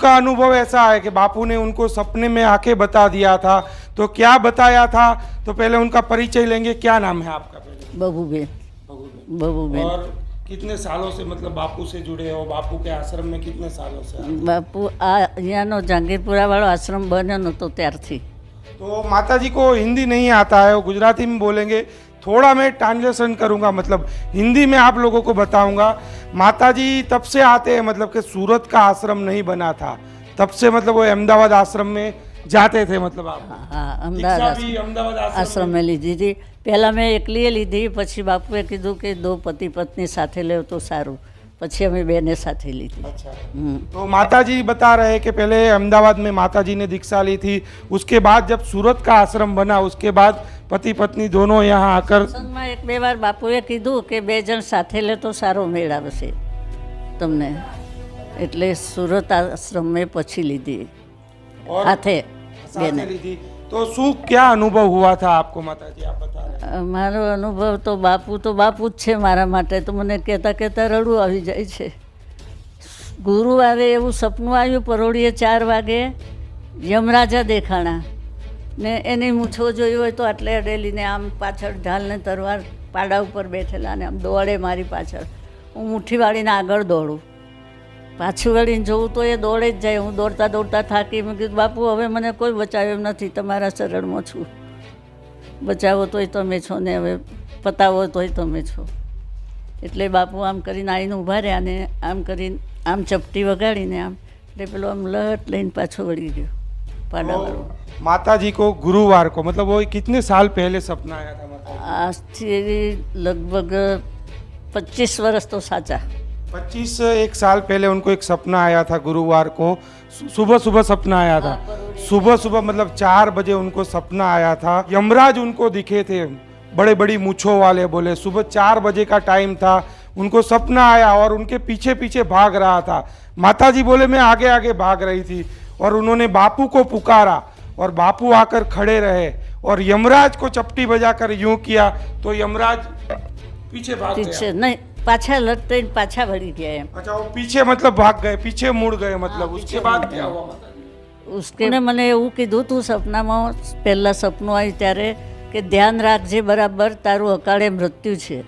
उनका अनुभव ऐसा है कि बापू ने उनको सपने में आके बता दिया था। तो क्या बताया था, तो पहले उनका परिचय लेंगे। क्या नाम है आपका? पहले बबूबेन। बबूबेन। और कितने सालों से मतलब बापू से जुड़े हो? बापू के आश्रम में कितने सालों से? बापू અહીંયાનો જહાંગીરપુરાવાળો આશ્રમ બન્યો નહોતો ત્યારથી। तो माता जी को हिंदी नहीं आता है, वो गुजराती में बोलेंगे। थोड़ा मैं ट्रांसलेशन करूंगा, मतलब हिंदी में आप लोगों को बताऊंगा। माता जी तब से आते हैं, मतलब कि सूरत का आश्रम नहीं बना था तब से, मतलब वो अहमदाबाद आश्रम में जाते थे। मतलब आप હા दीक्षा અમદાવાદ भी अहमदाबाद આશ્રમે લીધી હતી। પહેલાં મેં એકલીએ લીધી, પછી બાપુએ કીધું કે દો પતિ પત્ની સાથે લેવ તો સારું, પછી અમે બેને સાથે લીધી। अच्छा, तो माता जी बता रहे हैं कि पहले अहमदाबाद में माता जी ने दीक्षा ली थी, उसके बाद जब सूरत का आश्रम बना उसके बाद पति पत्नी दोनों यहाँ आकर સત્સંગમાં એક બે વાર બાપુએ કીધું કે બે જણ સાથે લે તો સારો મેળ આવશે તમને, એટલે સુરત આશ્રમ મેં પછી લીધી और હાથે साथ બેને। में ली थी। तो શું क्या अनुभव हुआ था आपको माता जी, आप बता रहे हैं? મારો અનુભવ તો બાપુ જ છે મારા માટે, તો મને કહેતા કહેતા રડવું આવી જાય છે। ગુરુવારે એવું સપનું આવ્યું, પરોળીએ 4 વાગે યમરાજા દેખાણા ને એની મૂછો જોઈ હોય તો આટલે અડેલીને આમ પાછળ ઢાલને તરવાર પાડા ઉપર બેઠેલા ને આમ દોડે મારી પાછળ। હું મુઠ્ઠી વાળીને આગળ દોડું, પાછું વળીને જોઉં તો એ દોડે જ જાય। હું દોડતા દોડતા થાકી, મેં કીધું બાપુ હવે મને કોઈ બચાવ્યો એમ નથી, તમારા શરણમાં છું, બચાવો તોય તમે છો ને હવે પતાવો તોય તમે છો। એટલે બાપુ આમ કરીને આવીને ઊભા રહ્યા ને આમ કરીને આમ ચપટી વગાડીને આમ, એટલે પેલો આમ લહટ લઈને પાછો વળી ગયો પાડાવાળો। माता जी को गुरुवार को, मतलब वो कितने साल पहले सपना आया था माता जी? આજથી લગભગ 25 વર્ષ તો સાચા। 25 साल पहले उनको एक सपना आया था गुरुवार को, सुबह सुबह सपना आया था। सुबह सुबह मतलब 4 बजे उनको सपना आया था। यमराज उनको दिखे थे, बड़े बड़ी मूछों वाले। बोले सुबह 4 बजे का टाइम था, उनको सपना आया और उनके पीछे पीछे भाग रहा था। माता जी बोले मैं आगे आगे भाग रही थी और उन्होंने बापू को पुकारा और बापू आकर खड़े रहे और यमराज को चपटी बजाकर यूं किया तो यमराज पीछे भाग પીછે गया। નહીં, પાછા લટઈને પાછા વળી ગયા એમ। अच्छा, वो पीछे मतलब भाग गए, पीछे मुड़ गए मतलब। उसके बाद क्या हुआ माता जी? उसके મને એવું કીધું તું સપનામાં, પહેલાં સપનું આવ્યું ત્યારે કે ધ્યાન રાખજે બરાબર, તારું અકાળે મૃત્યુ છે,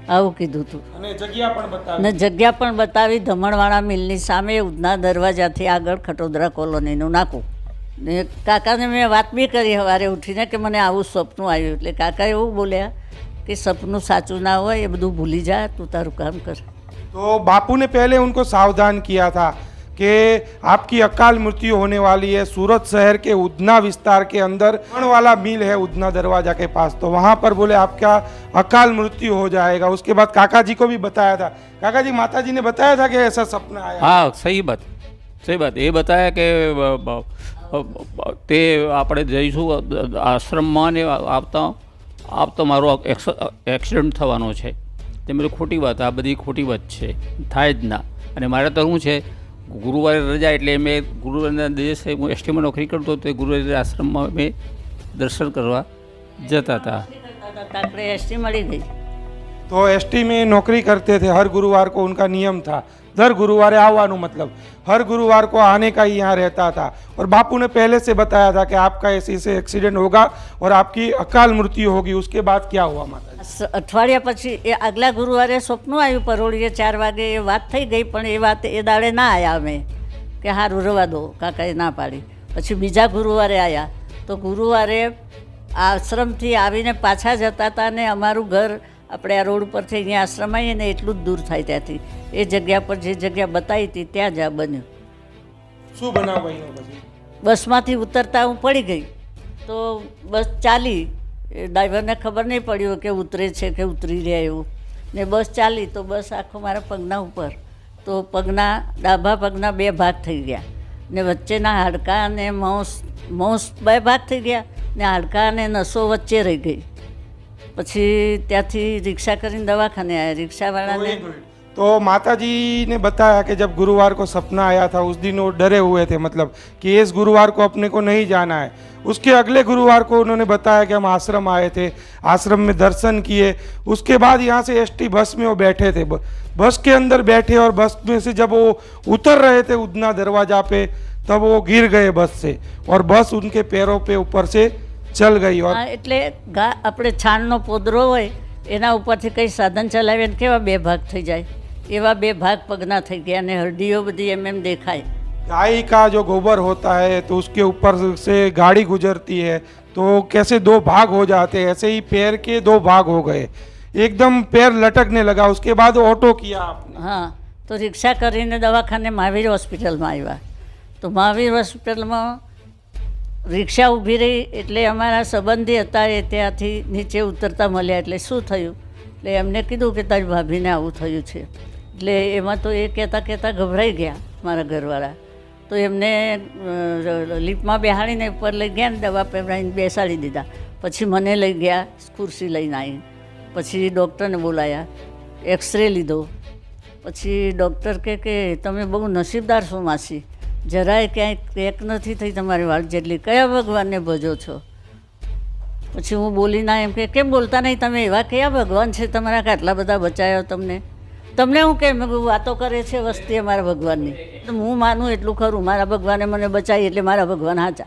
આવું કીધું તું। અને જગ્યા પણ બતાવી। ને જગ્યા પણ બતાવી, ધમણવાળા મિલની સામે ઉધના દરવાજાથી આગળ ખટોદરા કોલોનીનું નાકું। ને કાકાને મેં વાત બી કરી સવારે ઉઠીને કે મને આવું સપનું આવ્યું, એટલે કાકા એવું બોલ્યા કે સપનું સાચું ના હોય, એ બધું ભૂલી જા, તું તારું કામ કર। तो बापू ने पहले उनको सावधान किया था कि आपकी अकाल मृत्यु होने वाली है। सूरत शहर के उधना विस्तार के अंदर वाला मिल है, उधना दरवाजा के पास, तो वहाँ पर बोले आपका अकाल मृत्यु हो जाएगा। उसके बाद काका जी को भी बताया था। काका जी, माता जी ने बताया था कि ऐसा सपना आया? हाँ, सही बात એ बताया કે તે આપણે જઈશું આશ્રમમાં ને આવતા મારો એક્સિડન્ટ થવાનો છે। તે બધું ખોટી વાત, આ બધી ખોટી વાત છે, થાય જ ના। અને મારે તો શું છે, ગુરુવારે રજા એટલે મેં ગુરુવારના દિવસે હું એસટીમાં નોકરી કરતો, તો ગુરુવારે આશ્રમમાં મેં દર્શન કરવા જતા હતા। આપણે એસટી મળી ગઈ। तो एसटी में नौकरी करते थे, हर गुरुवार को उनका नियम था दर गुरुवार आवानु, मतलब हर गुरुवार को आने का ही यहाँ रहता था। और बापू ने पहले से बताया था कि आपका ऐसे ऐसे एक्सीडेंट होगा और आपकी अकाल मृत्यु होगी। उसके बाद क्या हुआ माता जी? અઠવાડિયા પછી એ આગલા ગુરુવારે સ્વપ્નું આવ્યું, પરોળીએ 4 વાગે એ વાત થઈ ગઈ, પણ એ વાત એ દાડે ના આવ્યા અમે કે સારું રવા દો, કાકાએ ના પાડી। પછી બીજા ગુરુવારે આવ્યા, તો ગુરુવારે આશ્રમથી આવીને પાછા જતા હતા ને અમારું ઘર આપણે આ રોડ પરથી અહીંયા આશ્રમ આવીએ ને એટલું જ દૂર થાય ત્યાંથી, એ જગ્યા પર જે જગ્યા બતાવી હતી ત્યાં જ આ બન્યું। શું બનાવ બન્યો પછી? બસમાંથી ઉતરતા હું પડી ગઈ, તો બસ ચાલી, ડ્રાઈવરને ખબર નહીં પડ્યું કે ઉતરે છે કે ઉતરી રહ્યા એવું, ને બસ ચાલી તો બસ આખો મારા પગના ઉપર, તો પગના ડાબા પગના 2 ભાગ થઈ ગયા ને વચ્ચેના હાડકાં અને માંસ 2 ભાગ થઈ ગયા ને હાડકાં અને નસો વચ્ચે રહી ગઈ। પછી ત્યાંથી રિક્ષા કરીને દવાખાને આવ્યા। રિક્ષાવાળાને तो माता जी ने बताया कि जब गुरुवार को सपना आया था उस दिन वो डरे हुए थे, मतलब कि इस गुरुवार को अपने को नहीं जाना है। उसके अगले गुरुवार को उन्होंने बताया कि हम आश्रम आए थे, आश्रम में दर्शन किए। उसके बाद यहाँ से एसटी बस में वो बैठे थे, बस के अंदर बैठे और बस में से जब वो उतर रहे थे उड़ना दरवाजा पे, तब वो गिर गए बस से और बस उनके पैरों पे ऊपर से चल गई। और એટલે આપણે છાણનો પોદરો હોય એના ઉપરથી કંઈ સાધન ચલાવીએ ને કેવા બે ભાગ થઈ જાય, એવા બે ભાગ પગના થઈ ગયા અને હરડીઓ બધી એમ દેખાય। गाय का जो गोबर होता है तो उसके ऊपर से गाड़ी गुजरती है तो कैसे दो भाग हो जाते हैं, ऐसे ही पैर के दो भाग हो गए, एकदम पैर लटकने लगा। उसके बाद ऑटो किया आपने? हाँ, तो रिक्शा કરીને દવાખાને મહાવીર હોસ્પિટલમાં આવ્યા। તો મહાવીર હોસ્પિટલમાં રિક્ષા ઊભી રહી એટલે અમારા સંબંધી હતા એ ત્યાંથી નીચે ઉતરતા મળ્યા। એટલે શું થયું? એટલે એમને કીધું કે તારી ભાભીને આવું થયું છે। એટલે એમાં તો એ કહેતા ગભરાઈ ગયા મારા ઘરવાળા। તો એમને લિફ્ટમાં બેહાડીને ઉપર લઈ ગયા ને દવા પીવડાવીને બેસાડી દીધા। પછી મને લઈ ગયા, ખુરશી લઈને આવી। પછી ડૉક્ટરને બોલાયા, એક્સરે લીધો। પછી ડૉક્ટર કે તમે બહુ નસીબદાર છો માસી, જરાય ક્યાંય ક્રેક નથી થઈ તમારી વાળ જેટલી, કયા ભગવાનને ભજો છો? પછી હું બોલી ના એમ કે કેમ બોલતા નહીં તમે, એવા કયા ભગવાન છે તમારા કે આટલા બધા બચાવ્યો તમને? તમને હું કેમ વાતો કરે છે વસ્તી અમારા ભગવાનની? તો હું માનું એટલું ખરું, મારા ભગવાને મને બચાવી એટલે મારા ભગવાન હાચા,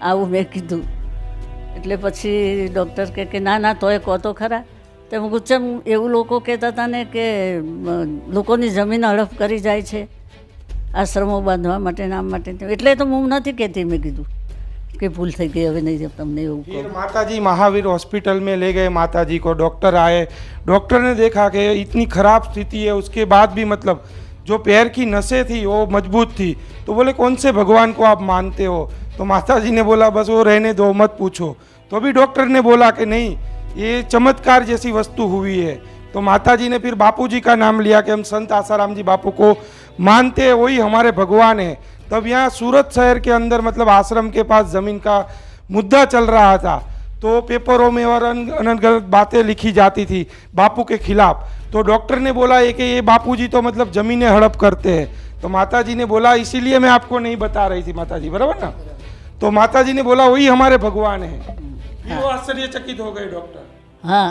આવું મેં કીધું। એટલે પછી ડૉક્ટર કે ના ના તોય કહો તો ખરા। તો હું ગુચ્ચમ એવું લોકો કહેતા હતા ને કે લોકોની જમીન હડપ કરી જાય છે આશ્રમો બાંધવા માટે નામ માટે, એટલે તો હું નથી કહેતી, મેં કીધું कि भूल थी गई, હવે नहीं तमने फिर माता जी महावीर हॉस्पिटल में ले गए माता जी को, डॉक्टर आए, डॉक्टर ने देखा कि इतनी ख़राब स्थिति है, उसके बाद भी मतलब जो पैर की नसें थी वो मजबूत थी। तो बोले कौन से भगवान को आप मानते हो? तो माता जी ने बोला बस वो रहने दो, मत पूछो। तो अभी डॉक्टर ने बोला कि नहीं, ये चमत्कार जैसी वस्तु हुई है। तो माता जी ने फिर बापू जी का नाम लिया कि हम संत आसाराम जी बापू को मानते हैं, वही हमारे भगवान है। तब यहाँ सूरत शहर के अंदर मतलब आश्रम के पास ज़मीन का मुद्दा चल रहा था, तो पेपरों में और अनगढ़ बातें लिखी जाती थी बापू के खिलाफ। तो डॉक्टर ने बोला ये कि ये बापू जी तो मतलब ज़मीनें हड़प करते हैं। तो माता जी ने बोला इसीलिए मैं आपको नहीं बता रही थी माता जी, बराबर ना? तो माता जी ने बोला वही हमारे भगवान है। वो आश्चर्यचकित हो गए डॉक्टर। हाँ,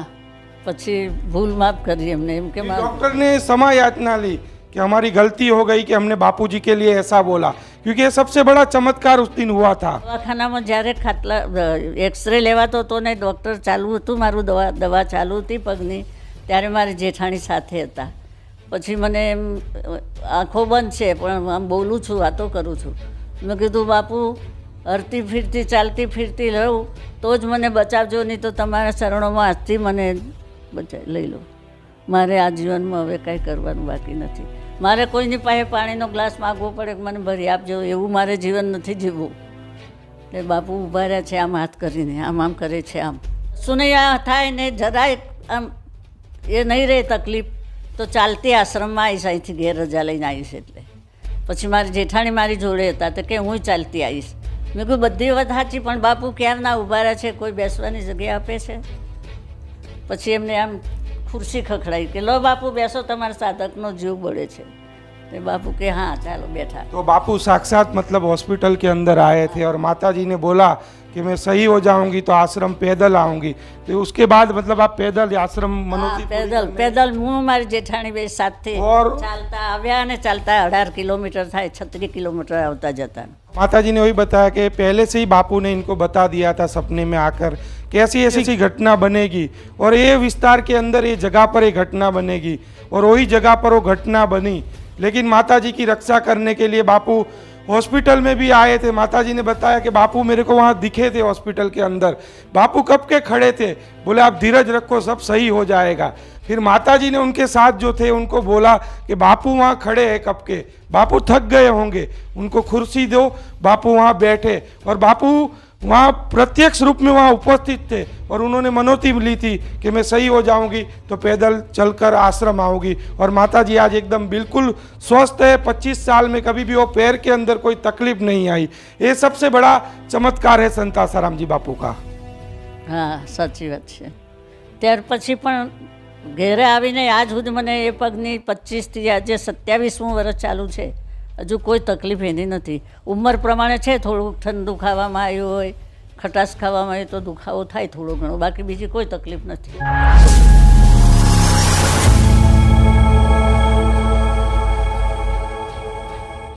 પછી ભૂલ માફ કરી એમને એમ કે डॉक्टर ने क्षमा याचना ली कि हमारी गलती हो गई कि हमने बापूजी के लिए ऐसा बोला, क्योंकि ये सबसे बड़ा चमत्कार उस दिन हुआ था। દવાખાનામાં જ્યારે ખાટલા એક્સરે લેવાતો હતો ને ડૉક્ટર ચાલુ હતું, મારું દવા ચાલુ હતી પગની, ત્યારે મારી જેઠાણી સાથે હતા। પછી મને એમ આંખો બંધ છે પણ આમ બોલું છું, વાતો કરું છું। મેં કીધું બાપુ હરતી ફિરતી ચાલતી ફિરતી રહું તો જ મને બચાવજો, નહીં તો તમારા ચરણોમાં આજથી મને બચાવી લઈ લો। મારે આ જીવનમાં હવે કાંઈ કરવાનું બાકી નથી, મારે કોઈની પાસે પાણીનો ગ્લાસ માગવો પડે કે મને ભરી આપજો એવું મારે જીવન નથી જીવવું। એટલે બાપુ ઊભા રહ્યા છે આમ હાથ કરીને, આમ કરે છે આમ। શું નહીં આ થાય ને જરાય આમ એ નહીં રહે તકલીફ તો ચાલતી આશ્રમમાં આવીશ, અહીંથી ઘેર રજા લઈને આવીશ। એટલે પછી મારી જેઠાણી મારી જોડે હતા તો કે હું ચાલતી આવીશ। મેં કહ્યું બધી વાત સાચી પણ બાપુ ક્યારના ઊભા રહ્યા છે, કોઈ બેસવાની જગ્યા આપે છે? પછી એમને આમ ખુરશી ખખડાઈ કે લો બાપू બેસો, તમારા સાધકનો जीव बड़े छे। तो बापू के हाँ चलो बैठा। तो बापू साक्षात मतलब हॉस्पिटल के अंदर आए थे और माता जी ने बोला कि मैं सही हो जाऊंगी तो आश्रम पैदल आऊंगी। तो उसके बाद मतलब आप पैदल आश्रम मनोती पैदल હું મારી જેઠાણી બે સાથે और ચાલતા આવ્યા અને ચાલતા 18 કિલોમીટર થાય, 36 કિલોમીટર આવતા જતા। माता जी ने वही बताया कि पहले से ही बापू ने इनको बता दिया था सपने में आकर कि ऐसी ऐसी घटना बनेगी और ये विस्तार के अंदर ये जगह पर ये घटना बनेगी, और वही जगह पर वो घटना बनी। लेकिन माता जी की रक्षा करने के लिए बापू हॉस्पिटल में भी आए थे। माता जी ने बताया कि बापू मेरे को वहाँ दिखे थे हॉस्पिटल के अंदर। बापू कब के खड़े थे, बोले आप धीरज रखो सब सही हो जाएगा। फिर माता जी ने उनके साथ जो थे उनको बोला कि बापू वहाँ खड़े हैं कब के, बापू थक गए होंगे, उनको कुर्सी दो। बापू वहाँ बैठे और बापू वहाँ प्रत्यक्ष रूप में वहाँ उपस्थित थे और उन्होंने मनोती ली थी कि मैं सही हो जाऊंगी तो पैदल चलकर आश्रम आऊंगी। और माता जी आज एकदम बिल्कुल स्वस्थ है, 25 साल में कभी भी वो पैर के अंदर कोई तकलीफ नहीं आई। ये सबसे बड़ा चमत्कार है संत आसाराम जी बापू का। हाँ साची बात है। ત્યાર પછી પણ ઘેરે આવીને આજ સુધી મને એ પગની 25થી આજે 27મું વર્ષ ચાલુ છે, હજુ કોઈ તકલીફ એની નથી. ઉંમર પ્રમાણે છે, થોડુંક ઠંડુ ખાવામાં આવ્યું હોય, ખટાશ ખાવામાં આવ્યું તો દુખાવો થાય થોડો ઘણો, બાકી બીજી કોઈ તકલીફ નથી.